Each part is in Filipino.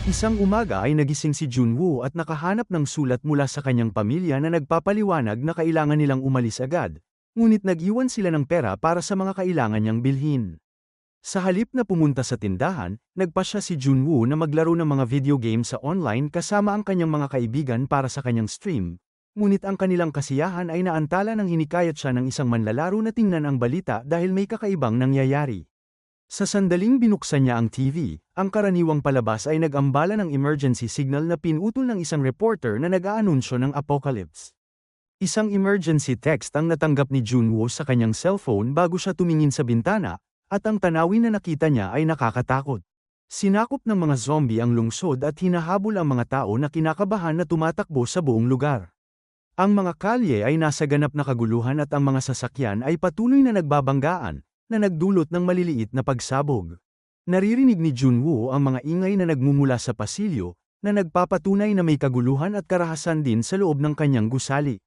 Isang umaga ay nagising si Junwoo at nakahanap ng sulat mula sa kanyang pamilya na nagpapaliwanag na kailangan nilang umalis agad, ngunit nag-iwan sila ng pera para sa mga kailangan niyang bilhin. Sa halip na pumunta sa tindahan, nagpasya si Junwoo na maglaro ng mga video game sa online kasama ang kanyang mga kaibigan para sa kanyang stream, ngunit ang kanilang kasiyahan ay naantala nang hinikayat siya ng isang manlalaro na tingnan ang balita dahil may kakaibang nangyayari. Sa sandaling binuksan niya ang TV, ang karaniwang palabas ay nag-ambala ng emergency signal na pinutol ng isang reporter na nag-aanunsyo ng apocalypse. Isang emergency text ang natanggap ni Junwoo sa kanyang cellphone bago siya tumingin sa bintana, at ang tanawin na nakita niya ay nakakatakot. Sinakop ng mga zombie ang lungsod at hinahabol ang mga tao na kinakabahan na tumatakbo sa buong lugar. Ang mga kalye ay nasa ganap na kaguluhan at ang mga sasakyan ay patuloy na nagbabanggaan, na nagdulot ng maliliit na pagsabog. Naririnig ni Junwoo ang mga ingay na nagmumula sa pasilyo, na nagpapatunay na may kaguluhan at karahasan din sa loob ng kanyang gusali.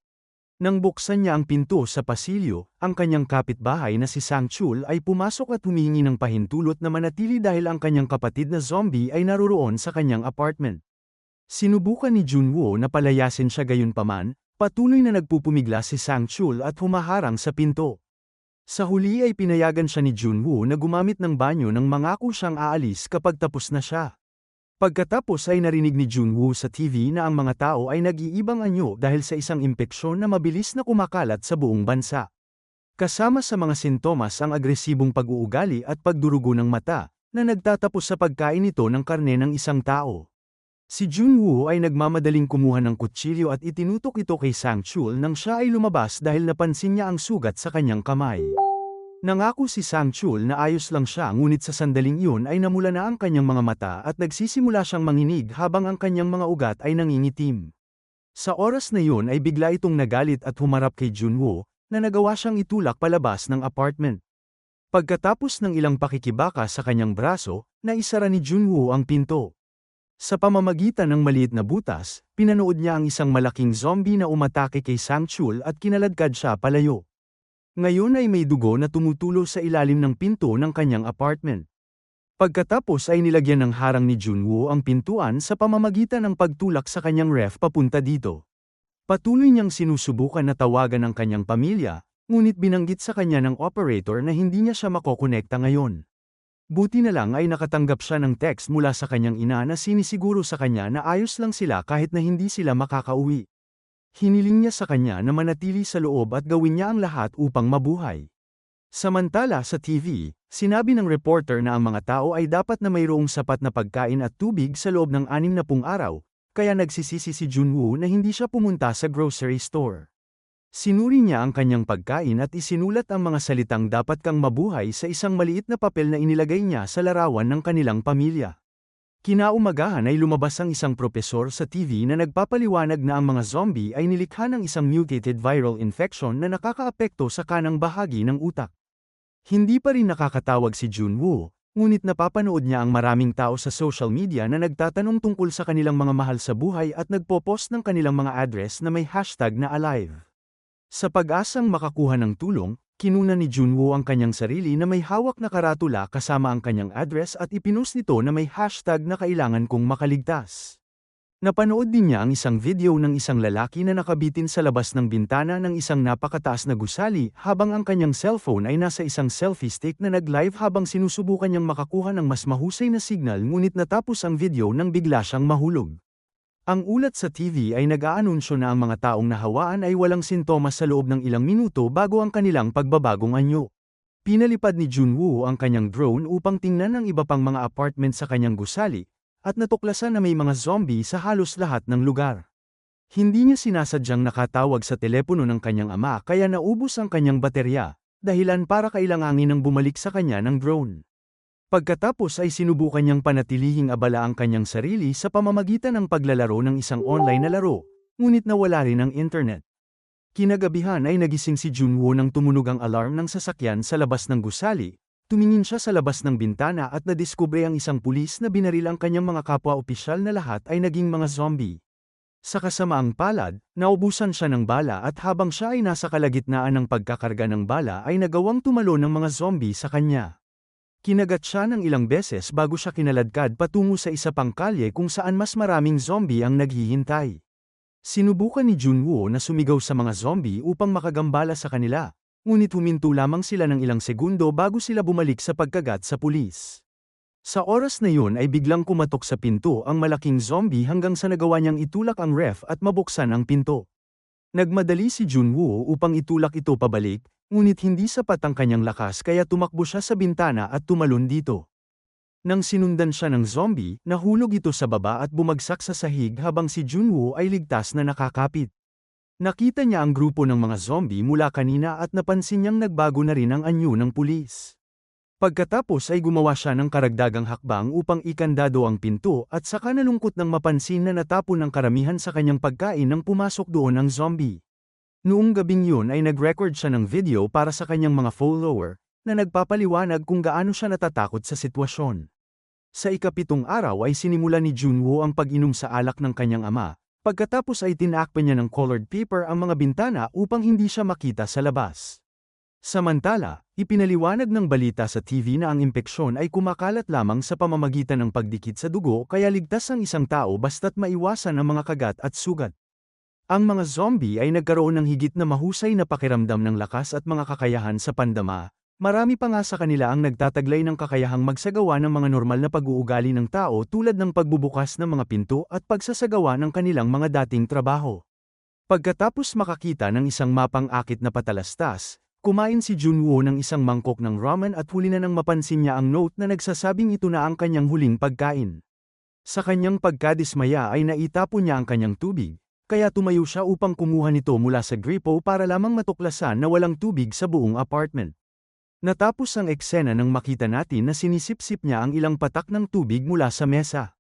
Nang buksan niya ang pinto sa pasilyo, ang kanyang kapitbahay na si Sang-chul ay pumasok at humihingi ng pahintulot na manatili dahil ang kanyang kapatid na zombie ay naroroon sa kanyang apartment. Sinubukan ni Junwoo na palayasin siya gayunpaman, patuloy na nagpupumigla si Sang-chul at humaharang sa pinto. Sa huli ay pinayagan siya ni Junwoo na gumamit ng banyo nang mangako siyang aalis kapag tapos na siya. Pagkatapos ay narinig ni Junwoo sa TV na ang mga tao ay nag-iibang anyo dahil sa isang impeksyon na mabilis na kumakalat sa buong bansa. Kasama sa mga sintomas ang agresibong pag-uugali at pagdurugo ng mata, na nagtatapos sa pagkain nito ng karne ng isang tao. Si Junwoo ay nagmamadaling kumuha ng kutsilyo at itinutok ito kay Sang-chul nang siya ay lumabas dahil napansin niya ang sugat sa kanyang kamay. Nangako si Sang-chul na ayos lang siya ngunit sa sandaling iyon ay namula na ang kanyang mga mata at nagsisimula siyang manginig habang ang kanyang mga ugat ay nangingitim. Sa oras na iyon ay bigla itong nagalit at humarap kay Junwoo, na nagawa siyang itulak palabas ng apartment. Pagkatapos ng ilang pakikibaka sa kanyang braso, naisara ni Junwoo ang pinto. Sa pamamagitan ng maliit na butas, pinanood niya ang isang malaking zombie na umatake kay Sang-chul at kinaladkad siya palayo. Ngayon ay may dugo na tumutulo sa ilalim ng pinto ng kanyang apartment. Pagkatapos ay nilagyan ng harang ni Junwoo ang pintuan sa pamamagitan ng pagtulak sa kanyang ref papunta dito. Patuloy niyang sinusubukan na tawagan ang kanyang pamilya, ngunit binanggit sa kanya ng operator na hindi niya siya makokonekta ngayon. Buti na lang ay nakatanggap siya ng text mula sa kanyang ina na sinisiguro sa kanya na ayos lang sila kahit na hindi sila makakauwi. Hiniling niya sa kanya na manatili sa loob at gawin niya ang lahat upang mabuhay. Samantala sa TV, sinabi ng reporter na ang mga tao ay dapat na mayroong sapat na pagkain at tubig sa loob ng 60 araw, kaya nagsisisi si Junwoo na hindi siya pumunta sa grocery store. Sinuri niya ang kanyang pagkain at isinulat ang mga salitang dapat kang mabuhay sa isang maliit na papel na inilagay niya sa larawan ng kanilang pamilya. Kinaumagahan ay lumabas ang isang propesor sa TV na nagpapaliwanag na ang mga zombie ay nilikha ng isang mutated viral infection na nakakaapekto sa kanang bahagi ng utak. Hindi pa rin nakakatawag si Junwoo, ngunit napapanood niya ang maraming tao sa social media na nagtatanong tungkol sa kanilang mga mahal sa buhay at nagpo-post ng kanilang mga address na may hashtag na alive. Sa pag-asang makakuha ng tulong, kinuna ni Junwoo ang kanyang sarili na may hawak na karatula kasama ang kanyang address at ipinost nito na may hashtag na kailangan kong makaligtas. Napanood din niya ang isang video ng isang lalaki na nakabitin sa labas ng bintana ng isang napakataas na gusali habang ang kanyang cellphone ay nasa isang selfie stick na nag-live habang sinusubukan niyang makakuha ng mas mahusay na signal ngunit natapos ang video nang bigla siyang mahulog. Ang ulat sa TV ay nag-aanunsyo na ang mga taong nahawaan ay walang sintomas sa loob ng ilang minuto bago ang kanilang pagbabagong anyo. Pinalipad ni Junwoo ang kanyang drone upang tingnan ang iba pang mga apartment sa kanyang gusali, at natuklasan na may mga zombie sa halos lahat ng lugar. Hindi niya sinasadyang nakatawag sa telepono ng kanyang ama kaya naubos ang kanyang baterya, dahilan para kailanganin ng bumalik sa kanya ng drone. Pagkatapos ay sinubukan niyang panatilihing abala ang kanyang sarili sa pamamagitan ng paglalaro ng isang online na laro, ngunit nawala rin ang internet. Kinagabihan ay nagising si Junwoo nang tumunog ang alarm ng sasakyan sa labas ng gusali, tumingin siya sa labas ng bintana at nadiskubre ang isang pulis na binaril ang kanyang mga kapwa-opisyal na lahat ay naging mga zombie. Sa kasamaang palad, naubusan siya ng bala at habang siya ay nasa kalagitnaan ng pagkakarga ng bala ay nagawang tumalo ng mga zombie sa kanya. Kinagat siya ng ilang beses bago siya kinaladkad patungo sa isa pang kalye kung saan mas maraming zombie ang naghihintay. Sinubukan ni Junwoo na sumigaw sa mga zombie upang makagambala sa kanila, ngunit huminto lamang sila ng ilang segundo bago sila bumalik sa pagkagat sa pulis. Sa oras na yun ay biglang kumatok sa pinto ang malaking zombie hanggang sa nagawa niyang itulak ang ref at mabuksan ang pinto. Nagmadali si Junwoo upang itulak ito pabalik, ngunit hindi sapat ang kanyang lakas kaya tumakbo siya sa bintana at tumalon dito. Nang sinundan siya ng zombie, nahulog ito sa baba at bumagsak sa sahig habang si Junwoo ay ligtas na nakakapit. Nakita niya ang grupo ng mga zombie mula kanina at napansin niyang nagbago na rin ang anyo ng pulis. Pagkatapos ay gumawa siya ng karagdagang hakbang upang ikandado ang pinto at saka nalungkot nang mapansin na natapon ang karamihan sa kanyang pagkain nang pumasok doon ang zombie. Noong gabing yun ay nag-record siya ng video para sa kanyang mga follower, na nagpapaliwanag kung gaano siya natatakot sa sitwasyon. Sa ikapitong araw ay sinimula ni Junwoo ang pag-inom sa alak ng kanyang ama, pagkatapos ay tinakpan niya ng colored paper ang mga bintana upang hindi siya makita sa labas. Samantala, ipinaliwanag ng balita sa TV na ang impeksyon ay kumakalat lamang sa pamamagitan ng pagdikit sa dugo kaya ligtas ang isang tao basta't maiwasan ang mga kagat at sugat. Ang mga zombie ay nagkaroon ng higit na mahusay na pakiramdam ng lakas at mga kakayahan sa pandama. Marami pa nga sa kanila ang nagtataglay ng kakayahang magsagawa ng mga normal na pag-uugali ng tao tulad ng pagbubukas ng mga pinto at pagsasagawa ng kanilang mga dating trabaho. Pagkatapos makakita ng isang mapang-akit na patalastas, kumain si Junwoo ng isang mangkok ng ramen at huli na nang mapansin niya ang note na nagsasabing ito na ang kanyang huling pagkain. Sa kanyang pagkadismaya ay naitapon niya ang kanyang tubig, kaya tumayo siya upang kumuha nito mula sa gripo para lamang matuklasan na walang tubig sa buong apartment. Natapos ang eksena nang makita natin na sinisip-sip niya ang ilang patak ng tubig mula sa mesa.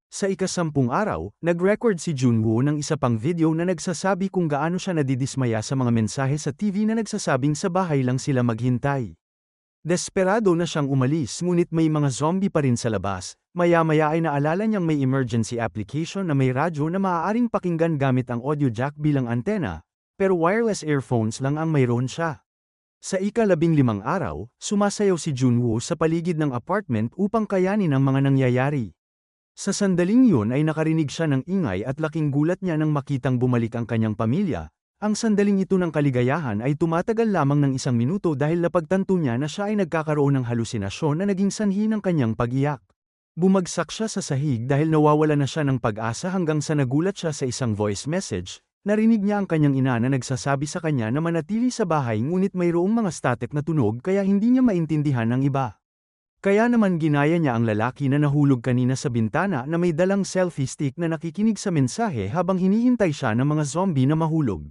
Sa ika-10 araw, nag-record si Junwoo ng isa pang video na nagsasabi kung gaano siya nadidismaya sa mga mensahe sa TV na nagsasabing sa bahay lang sila maghintay. Desperado na siyang umalis ngunit may mga zombie pa rin sa labas, maya-maya ay naalala niyang may emergency application na may radyo na maaaring pakinggan gamit ang audio jack bilang antena, pero wireless earphones lang ang mayroon siya. Sa ika-15 araw, sumasayaw si Junwoo sa paligid ng apartment upang kayanin ang mga nangyayari. Sa sandaling yun ay nakarinig siya ng ingay at laking gulat niya nang makitang bumalik ang kanyang pamilya. Ang sandaling ito ng kaligayahan ay tumatagal lamang ng 1 minuto dahil napagtanto niya na siya ay nagkakaroon ng halusinasyon na naging sanhi ng kanyang pag-iyak. Bumagsak siya sa sahig dahil nawawala na siya ng pag-asa hanggang sa nagulat siya sa isang voice message. Narinig niya ang kanyang ina na nagsasabi sa kanya na manatili sa bahay ngunit mayroong mga static na tunog kaya hindi niya maintindihan ang iba. Kaya naman ginaya niya ang lalaki na nahulog kanina sa bintana na may dalang selfie stick na nakikinig sa mensahe habang hinihintay siya ng mga zombie na mahulog.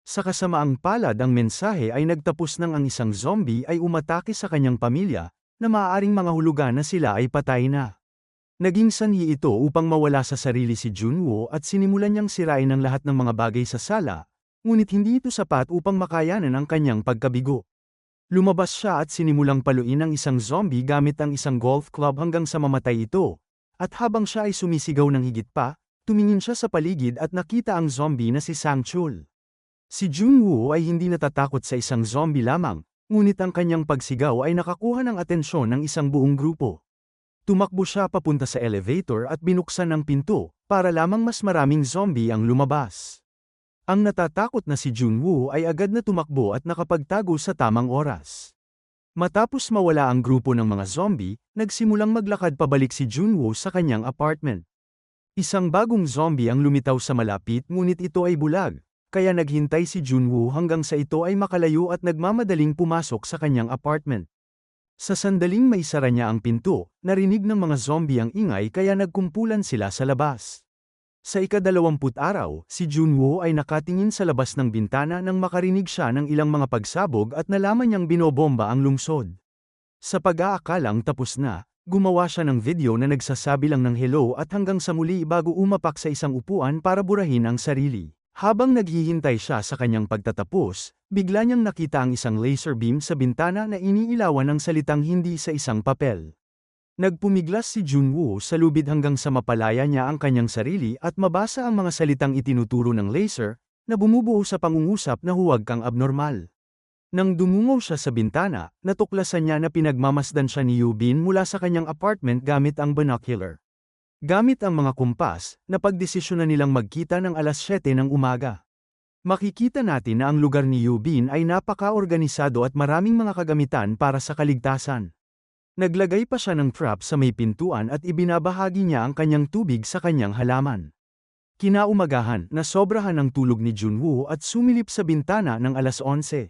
Sa kasamaang palad ang mensahe ay nagtapos nang ang isang zombie ay umatake sa kanyang pamilya, na maaaring mga hulugan na sila ay patay na. Naging sanhi ito upang mawala sa sarili si Junwoo at sinimulan niyang sirain ang lahat ng mga bagay sa sala, ngunit hindi ito sapat upang makayanan ang kanyang pagkabigo. Lumabas siya at sinimulang paluin ang isang zombie gamit ang isang golf club hanggang sa mamatay ito, at habang siya ay sumisigaw ng higit pa, tumingin siya sa paligid at nakita ang zombie na si Sang-chul. Si Junwoo ay hindi natatakot sa isang zombie lamang, ngunit ang kanyang pagsigaw ay nakakuha ng atensyon ng isang buong grupo. Tumakbo siya papunta sa elevator at binuksan ang pinto, para lamang mas maraming zombie ang lumabas. Ang natatakot na si Junwoo ay agad na tumakbo at nakapagtago sa tamang oras. Matapos mawala ang grupo ng mga zombie, nagsimulang maglakad pabalik si Junwoo sa kanyang apartment. Isang bagong zombie ang lumitaw sa malapit ngunit ito ay bulag, kaya naghintay si Junwoo hanggang sa ito ay makalayo at nagmamadaling pumasok sa kanyang apartment. Sa sandaling may sara niya ang pinto, narinig ng mga zombie ang ingay kaya nagkumpulan sila sa labas. Sa ika-20 araw, si Junwoo ay nakatingin sa labas ng bintana nang makarinig siya ng ilang mga pagsabog at nalaman niyang binobomba ang lungsod. Sa pag-aakalang tapos na, gumawa siya ng video na nagsasabi lang ng hello at hanggang sa muli bago umapak sa isang upuan para burahin ang sarili. Habang naghihintay siya sa kanyang pagtatapos, bigla niyang nakita ang isang laser beam sa bintana na iniilawan ng salitang hindi sa isang papel. Nagpumiglas si Junwoo sa lubid hanggang sa mapalaya niya ang kanyang sarili at mabasa ang mga salitang itinuturo ng laser, na bumubuo sa pangungusap na huwag kang abnormal. Nang dumungaw siya sa bintana, natuklasan niya na pinagmamasdan siya ni Yubin mula sa kanyang apartment gamit ang binocular. Gamit ang mga kumpas, napagdesisyonan nilang magkita ng alas 7 ng umaga. Makikita natin na ang lugar ni Yubin ay napaka-organisado at maraming mga kagamitan para sa kaligtasan. Naglagay pa siya ng trap sa may pintuan at ibinabahagi niya ang kanyang tubig sa kanyang halaman. Kinaumagahan, nasobrahan ang tulog ni Junwoo at sumilip sa bintana ng alas 11.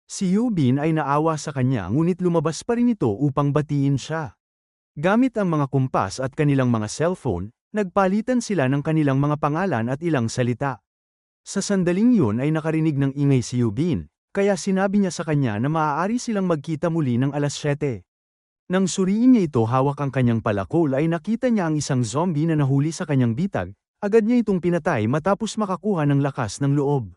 Si Yubin ay naawa sa kanya ngunit lumabas pa rin ito upang batiin siya. Gamit ang mga kumpas at kanilang mga cellphone, nagpalitan sila ng kanilang mga pangalan at ilang salita. Sa sandaling yun ay nakarinig ng ingay si Yubin, kaya sinabi niya sa kanya na maaari silang magkita muli ng alas 7. Nang suriin niya ito hawak ang kanyang palakol ay nakita niya ang isang zombie na nahuli sa kanyang bitag, agad niya itong pinatay matapos makakuha ng lakas ng loob.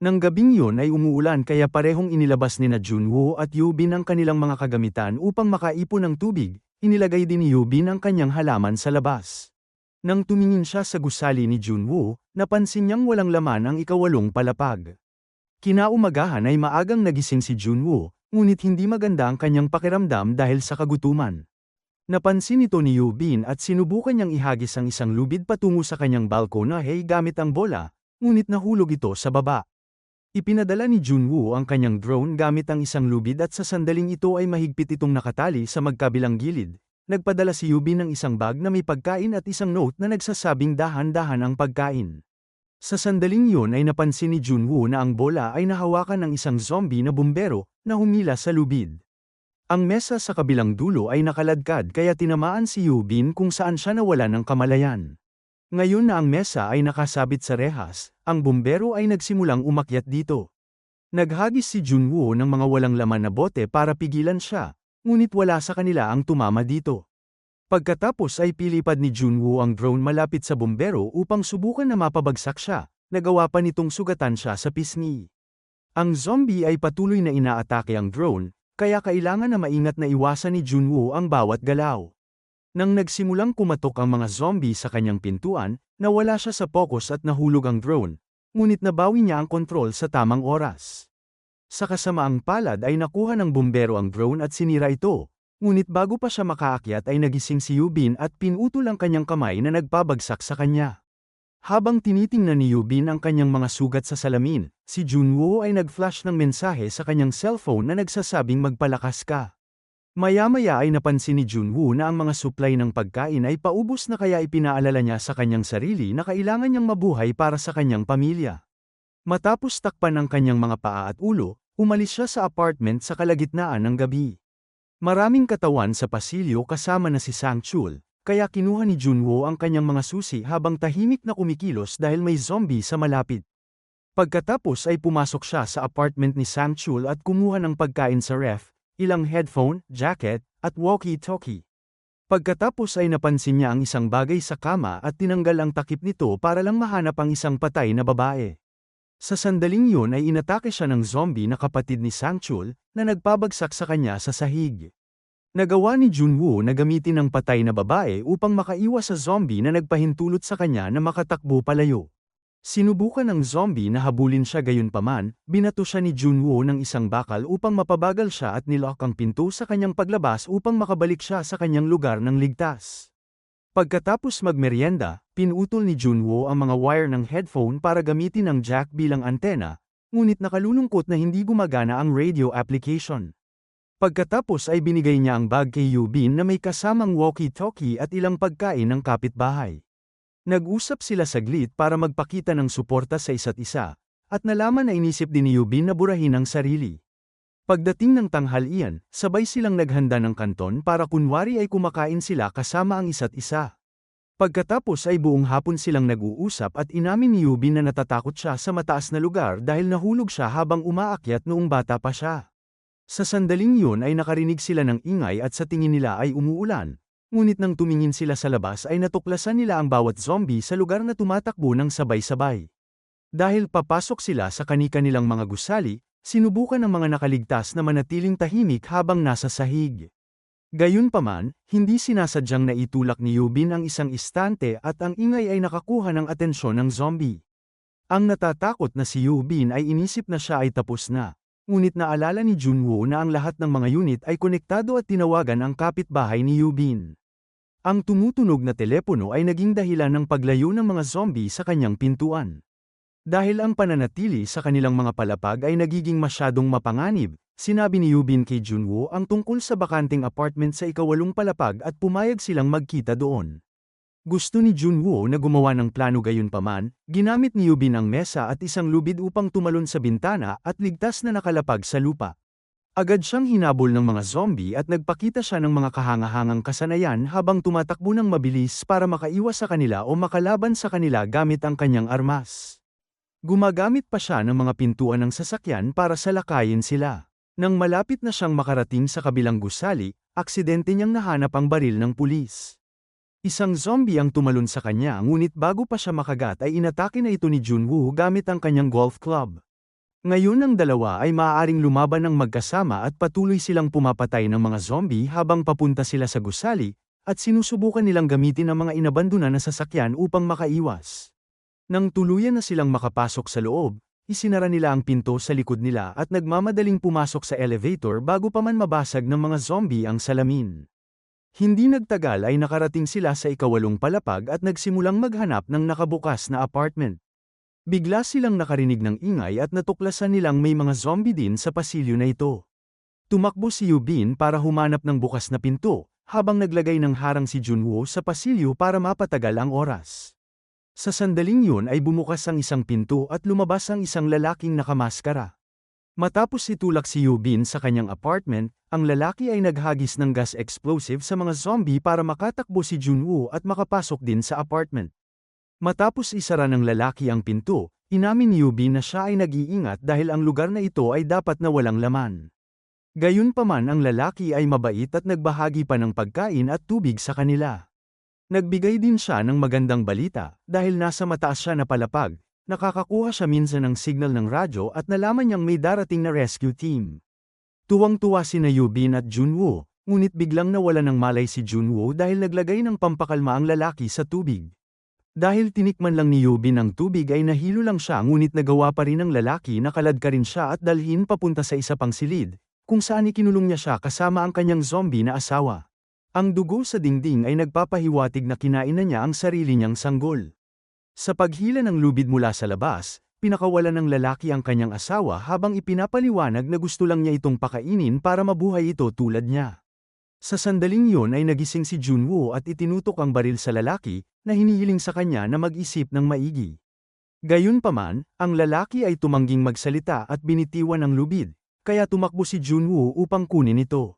Nang gabing yun ay umuulan kaya parehong inilabas ni Junwoo at Yubin ang kanilang mga kagamitan upang makaipon ng tubig, inilagay din ni Yubin ang kanyang halaman sa labas. Nang tumingin siya sa gusali ni Junwoo, napansin niyang walang laman ang ikawalong palapag. Kinaumagahan ay maagang nagising si Junwoo, ngunit hindi maganda ang kanyang pakiramdam dahil sa kagutuman. Napansin ito ni Yubin at sinubukan niyang ihagis ang isang lubid patungo sa kanyang balkonahe gamit ang bola, ngunit nahulog ito sa baba. Ipinadala ni Junwoo ang kanyang drone gamit ang isang lubid at sa sandaling ito ay mahigpit itong nakatali sa magkabilang gilid. Nagpadala si Yubin ng isang bag na may pagkain at isang note na nagsasabing dahan-dahan ang pagkain. Sa sandaling yun ay napansin ni Junwoo na ang bola ay nahawakan ng isang zombie na bumbero na humila sa lubid. Ang mesa sa kabilang dulo ay nakaladkad kaya tinamaan si Yubin kung saan siya nawala ng kamalayan. Ngayon na ang mesa ay nakasabit sa rehas, ang bumbero ay nagsimulang umakyat dito. Naghagis si Junwoo ng mga walang laman na bote para pigilan siya, ngunit wala sa kanila ang tumama dito. Pagkatapos ay pilipad ni Junwoo ang drone malapit sa bumbero upang subukan na mapabagsak siya, nagawa pa nitong sugatan siya sa pisngi. Ang zombie ay patuloy na inaatake ang drone, kaya kailangan na maingat na iwasan ni Junwoo ang bawat galaw. Nang nagsimulang kumatok ang mga zombie sa kanyang pintuan, nawala siya sa focus at nahulog ang drone, ngunit nabawi niya ang kontrol sa tamang oras. Sa kasamaang palad ay nakuha ng bumbero ang drone at sinira ito, ngunit bago pa siya makaakyat ay nagising si Yubin at pinutol ang kanyang kamay na nagpabagsak sa kanya. Habang tinitingnan ni Yubin ang kanyang mga sugat sa salamin, si Junwoo ay nag-flash ng mensahe sa kanyang cellphone na nagsasabing magpalakas ka. Maya-maya ay napansin ni Junwoo na ang mga supply ng pagkain ay paubos na kaya ipinaalala niya sa kanyang sarili na kailangan niyang mabuhay para sa kanyang pamilya. Matapos takpan ang kanyang mga paa at ulo, umalis siya sa apartment sa kalagitnaan ng gabi. Maraming katawan sa pasilyo kasama na si Sang-chul, kaya kinuha ni Junwoo ang kanyang mga susi habang tahimik na kumikilos dahil may zombie sa malapit. Pagkatapos ay pumasok siya sa apartment ni Sang-chul at kumuha ng pagkain sa ref, ilang headphone, jacket, at walkie-talkie. Pagkatapos ay napansin niya ang isang bagay sa kama at tinanggal ang takip nito para lang mahanap ang isang patay na babae. Sa sandaling yun ay inatake siya ng zombie na kapatid ni Sang-chul, na nagpabagsak sa kanya sa sahig. Nagawa ni Junwoo na gamitin ang patay na babae upang makaiwas sa zombie na nagpahintulot sa kanya na makatakbo palayo. Sinubukan ng zombie na habulin siya gayunpaman, binato siya ni Junwoo ng isang bakal upang mapabagal siya at nilock ang pinto sa kanyang paglabas upang makabalik siya sa kanyang lugar ng ligtas. Pagkatapos magmeryenda, pinutol ni Junwoo ang mga wire ng headphone para gamitin ang jack bilang antena, ngunit nakalulungkot na hindi gumagana ang radio application. Pagkatapos ay binigay niya ang bag kay Yubin na may kasamang walkie-talkie at ilang pagkain ng kapitbahay. Nag-usap sila saglit para magpakita ng suporta sa isa't isa, at nalaman na inisip din ni Yubin na burahin ang sarili. Pagdating ng tanghalian, sabay silang naghanda ng kanton para kunwari ay kumakain sila kasama ang isa't isa. Pagkatapos ay buong hapon silang nag-uusap at inamin ni Yubin na natatakot siya sa mataas na lugar dahil nahulog siya habang umaakyat noong bata pa siya. Sa sandaling yun ay nakarinig sila ng ingay at sa tingin nila ay umuulan. Ngunit nang tumingin sila sa labas ay natuklasan nila ang bawat zombie sa lugar na tumatakbo ng sabay-sabay. Dahil papasok sila sa kani-kanilang mga gusali, sinubukan ng mga nakaligtas na manatiling tahimik habang nasa sahig. Gayunpaman, hindi sinasadyang naitulak ni Yubin ang isang istante at ang ingay ay nakakuha ng atensyon ng zombie. Ang natatakot na si Yubin ay inisip na siya ay tapos na. ngunit naalala ni Junwoo na ang lahat ng mga unit ay konektado at tinawagan ang kapitbahay ni Yubin. Ang tumutunog na telepono ay naging dahilan ng paglayo ng mga zombie sa kanyang pintuan. Dahil ang pananatili sa kanilang mga palapag ay nagiging masyadong mapanganib, sinabi ni Yubin kay Junwoo ang tungkol sa bakanting apartment sa ikawalong palapag at pumayag silang magkita doon. Gusto ni Junwoo na gumawa ng plano gayunpaman, ginamit ni Yubin ang mesa at isang lubid upang tumalon sa bintana at ligtas na nakalapag sa lupa. Agad siyang hinabol ng mga zombie at nagpakita siya ng mga kahangahangang kasanayan habang tumatakbo ng mabilis para makaiwas sa kanila o makalaban sa kanila gamit ang kanyang armas. Gumagamit pa siya ng mga pintuan ng sasakyan para salakayin sila. Nang malapit na siyang makarating sa kabilang gusali, aksidente niyang nahanap ang baril ng pulis. Isang zombie ang tumalon sa kanya ngunit bago pa siya makagat ay inatake na ito ni Junwoo gamit ang kanyang golf club. Ngayon ang dalawa ay maaaring lumaban ng magkasama at patuloy silang pumapatay ng mga zombie habang papunta sila sa gusali, at sinusubukan nilang gamitin ang mga inabandonan na sasakyan upang makaiwas. Nang tuluyan na silang makapasok sa loob, isinara nila ang pinto sa likod nila at nagmamadaling pumasok sa elevator bago pa man mabasag ng mga zombie ang salamin. Hindi nagtagal ay nakarating sila sa ikawalong palapag at nagsimulang maghanap ng nakabukas na apartment. Bigla silang nakarinig ng ingay at natuklasan nilang may mga zombie din sa pasilyo na ito. Tumakbo si Yubin para humanap ng bukas na pinto, habang naglagay ng harang si Junwoo sa pasilyo para mapatagal ang oras. Sa sandaling yun ay bumukas ang isang pinto at lumabas ang isang lalaking nakamaskara. Matapos itulak si Yubin sa kanyang apartment, ang lalaki ay naghagis ng gas explosive sa mga zombie para makatakbo si Junwoo at makapasok din sa apartment. Matapos isara ng lalaki ang pinto, inamin ni Yubin na siya ay nag-iingat dahil ang lugar na ito ay dapat na walang laman. Gayunpaman ang lalaki ay mabait at nagbahagi pa ng pagkain at tubig sa kanila. Nagbigay din siya ng magandang balita, dahil nasa mataas siya na palapag, nakakakuha siya minsan ng signal ng radyo at nalaman niyang may darating na rescue team. Tuwang-tuwa sina Yubin at Junwoo, ngunit biglang nawala ng malay si Junwoo dahil naglagay ng pampakalma ang lalaki sa tubig. Dahil tinikman lang ni Yubin ang tubig ay nahilo lang siya ngunit nagawa pa rin ng lalaki na kaladkarin siya at dalhin papunta sa isa pang silid, kung saan ikinulong niya siya kasama ang kanyang zombie na asawa. Ang dugo sa dingding ay nagpapahiwatig na kinain na niya ang sarili niyang sanggol. Sa paghila ng lubid mula sa labas, pinakawalan ng lalaki ang kanyang asawa habang ipinapaliwanag na gusto lang niya itong pakainin para mabuhay ito tulad niya. Sa sandaling yun ay nagising si Junwoo at itinutok ang baril sa lalaki, na hinihiling sa kanya na mag-isip ng maigi. Gayunpaman, ang lalaki ay tumangging magsalita at binitiwan ang lubid, kaya tumakbo si Junwoo upang kunin ito.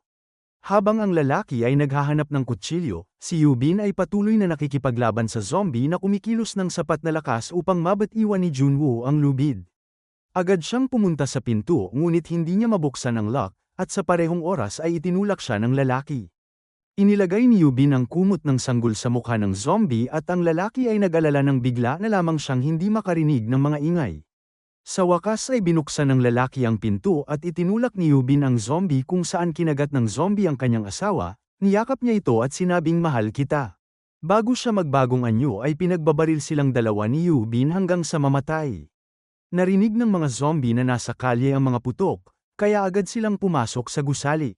Habang ang lalaki ay naghahanap ng kutsilyo, si Yubin ay patuloy na nakikipaglaban sa zombie na kumikilos ng sapat na lakas upang mabatiwan ni Junwoo ang lubid. Agad siyang pumunta sa pinto ngunit hindi niya mabuksan ang lock, at sa parehong oras ay itinulak siya ng lalaki. Inilagay ni Yubin ang kumot ng sanggol sa mukha ng zombie at ang lalaki ay nag-alala ng bigla na lamang siyang hindi makarinig ng mga ingay. Sa wakas ay binuksan ng lalaki ang pinto at itinulak ni Yubin ang zombie kung saan kinagat ng zombie ang kanyang asawa, niyakap niya ito at sinabing mahal kita. Bago siya magbagong anyo ay pinagbabaril silang dalawa ni Yubin hanggang sa mamatay. Narinig ng mga zombie na nasa kalye ang mga putok, kaya agad silang pumasok sa gusali.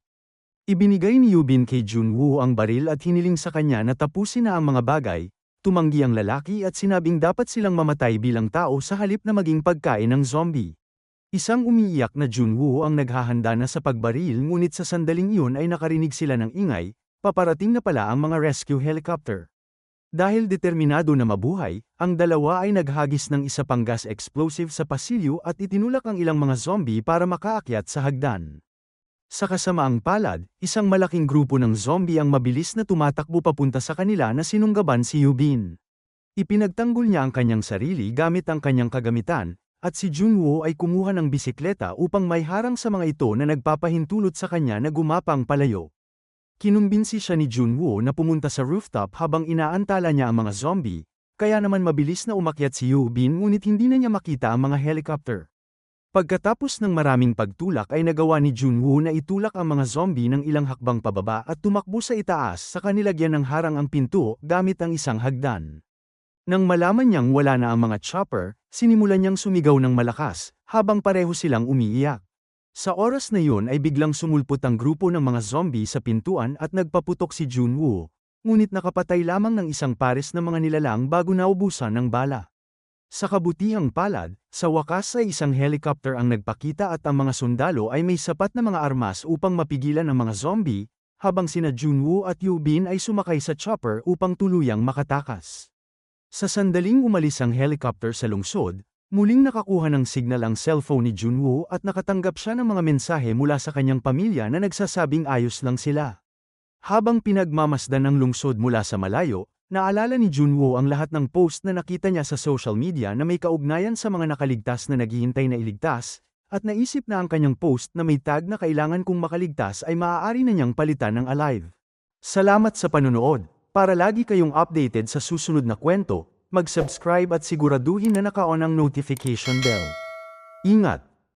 Ibinigay ni Yubin kay Junwoo ang baril at hiniling sa kanya na tapusin na ang mga bagay, tumanggi ang lalaki at sinabing dapat silang mamatay bilang tao sa halip na maging pagkain ng zombie. Isang umiiyak na Junwoo ang naghahanda na sa pagbaril ngunit sa sandaling iyon ay nakarinig sila ng ingay, paparating na pala ang mga rescue helicopter. Dahil determinado na mabuhay, ang dalawa ay naghagis ng isa pang gas explosive sa pasilyo at itinulak ang ilang mga zombie para makaakyat sa hagdan. Sa kasamaang palad, isang malaking grupo ng zombie ang mabilis na tumatakbo papunta sa kanila na sinunggaban si Yubin. Ipinagtanggol niya ang kanyang sarili gamit ang kanyang kagamitan, at si Junwoo ay kumuha ng bisikleta upang may harang sa mga ito na nagpapahintulot sa kanya na gumapang palayo. Kinumbinsi siya ni Junwoo na pumunta sa rooftop habang inaantala niya ang mga zombie, kaya naman mabilis na umakyat si Yubin ngunit hindi na niya makita ang mga helicopter. Pagkatapos ng maraming pagtulak ay nagawa ni Junwoo na itulak ang mga zombie ng ilang hakbang pababa at tumakbo sa itaas sa kanilagyan ng harang ang pinto gamit ang isang hagdan. Nang malaman niyang wala na ang mga chopper, sinimulan niyang sumigaw ng malakas, habang pareho silang umiiyak. Sa oras na yun ay biglang sumulpot ang grupo ng mga zombie sa pintuan at nagpaputok si Junwoo, ngunit nakapatay lamang ng isang pares ng mga nilalang bago naubusan ng bala. Sa kabutihang palad, sa wakas ay isang helicopter ang nagpakita at ang mga sundalo ay may sapat na mga armas upang mapigilan ang mga zombie, habang sina Junwoo at Yoo-bin ay sumakay sa chopper upang tuluyang makatakas. Sa sandaling umalis ang helicopter sa lungsod, muling nakakuha ng signal ang cellphone ni Junwoo at nakatanggap siya ng mga mensahe mula sa kanyang pamilya na nagsasabing ayos lang sila. Habang pinagmamasdan ng lungsod mula sa malayo, naalala ni Junwoo ang lahat ng post na nakita niya sa social media na may kaugnayan sa mga nakaligtas na naghihintay na iligtas, at naisip na ang kanyang post na may tag na kailangan kung makaligtas ay maaari na niyang palitan ng alive. Salamat sa panunood. Para lagi kayong updated sa susunod na kwento, mag-subscribe at siguraduhin na naka-on ang notification bell. Ingat!